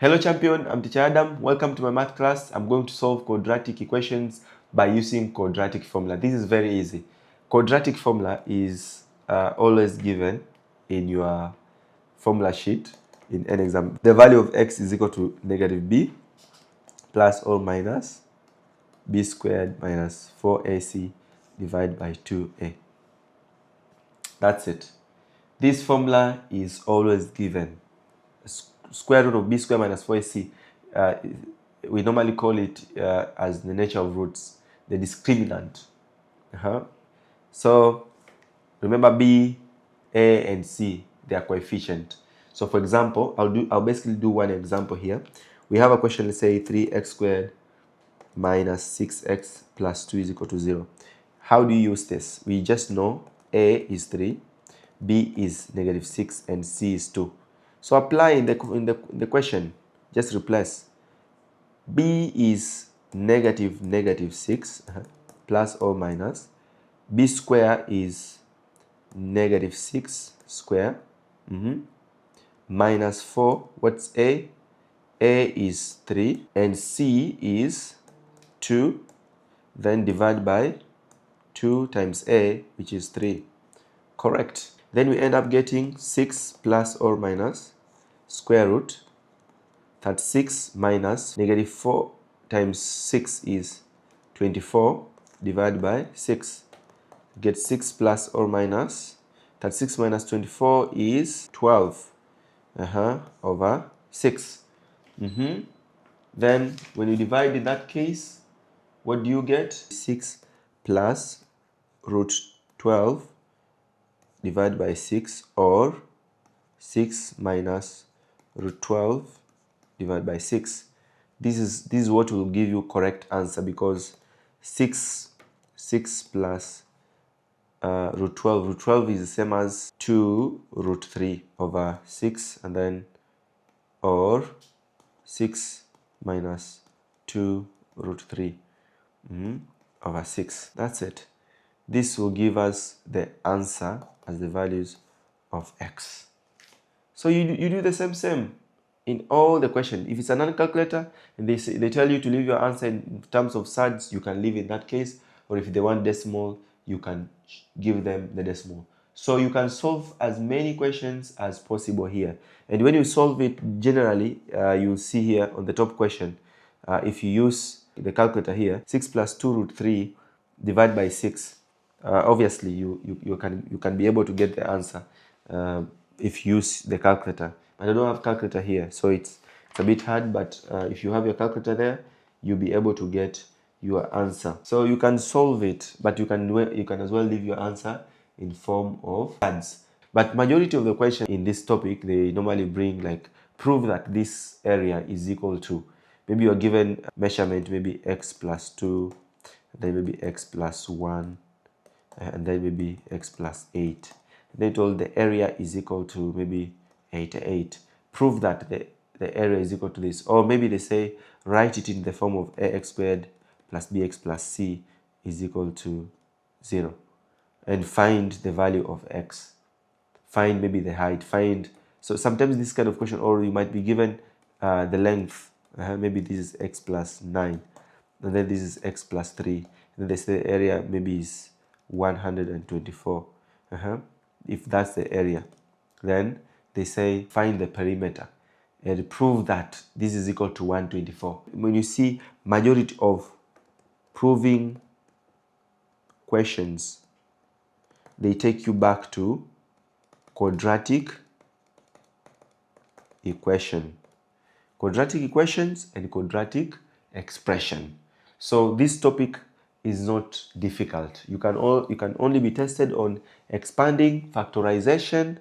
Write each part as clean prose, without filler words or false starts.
Hello champion, I'm teacher Adam. Welcome to my math class. I'm going to solve quadratic equations by using quadratic formula. This is very easy. Quadratic formula is always given in your formula sheet in an exam. The value of x is equal to negative b plus or minus b squared minus 4ac divided by 2a. That's it. This formula is always given. Square root of b squared minus 4ac, we normally call it as the nature of roots, the discriminant. So remember b, a, and c, they are coefficient. So for example, I'll basically do one example here. We have a question, let's say 3x squared minus 6x plus 2 is equal to 0. How do you use this? We just know a is 3, b is negative 6, and c is 2. So apply in the question, just replace. B is negative 6 plus or minus. B square is negative 6 square minus 4. What's A? A is 3 and C is 2. Then divide by 2 times A, which is 3. Correct. Then we end up getting 6 plus or minus square root 36 minus negative 4 times 6 is 24 divided by 6. Get 6 plus or minus 36 minus 24 is 12 over 6. Then when you divide in that case, what do you get? 6 plus root 12 divided by 6, or 6 minus root 12 divided by 6. This is what will give you correct answer, because 6 plus root 12. Root 12 is the same as 2 root 3 over 6, and then or 6 minus 2 root 3 over 6. That's it. This will give us the answer as the values of x. So you do the same in all the questions. If it's a non-calculator and they tell you to leave your answer in terms of surds, you can leave in that case. Or if they want decimal, you can give them the decimal. So you can solve as many questions as possible here. And when you solve it, generally, you'll see here on the top question, if you use the calculator here, 6 plus 2 root 3 divided by 6, obviously you can be able to get the answer if you use the calculator. But I don't have calculator here, so it's a bit hard, but if you have your calculator there, you'll be able to get your answer. So you can solve it, but you can as well leave your answer in form of cards. But majority of the question in this topic, they normally bring like prove that this area is equal to, maybe you're given measurement, maybe x plus 2, then maybe x plus 1, and then maybe x plus 8. They told the area is equal to maybe 8. Prove that the area is equal to this. Or maybe they say write it in the form of ax squared plus bx plus c is equal to 0. And find the value of x. Find maybe the height. So sometimes this kind of question, or you might be given the length. Maybe this is x plus 9. And then this is x plus 3. And then they say the area maybe is 124. If that's the area, then they say find the perimeter and prove that this is equal to 124. When you see majority of proving questions, they take you back to quadratic equation, quadratic equations and quadratic expression. So this topic is not difficult. You can only be tested on expanding, factorization,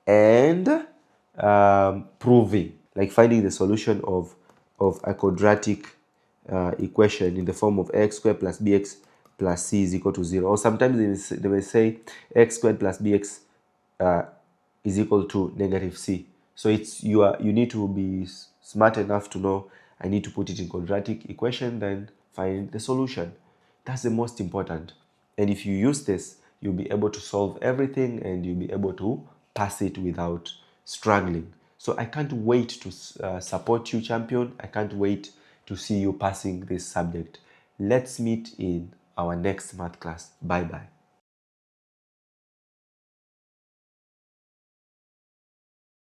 and proving, like finding the solution of a quadratic equation in the form of x squared plus bx plus c is equal to 0. Or sometimes they may say x squared plus bx is equal to negative c. So you need to be smart enough to know I need to put it in quadratic equation, then find the solution. That's the most important. And if you use this, you'll be able to solve everything and you'll be able to pass it without struggling. So I can't wait to support you, champion. I can't wait to see you passing this subject. Let's meet in our next math class. Bye bye.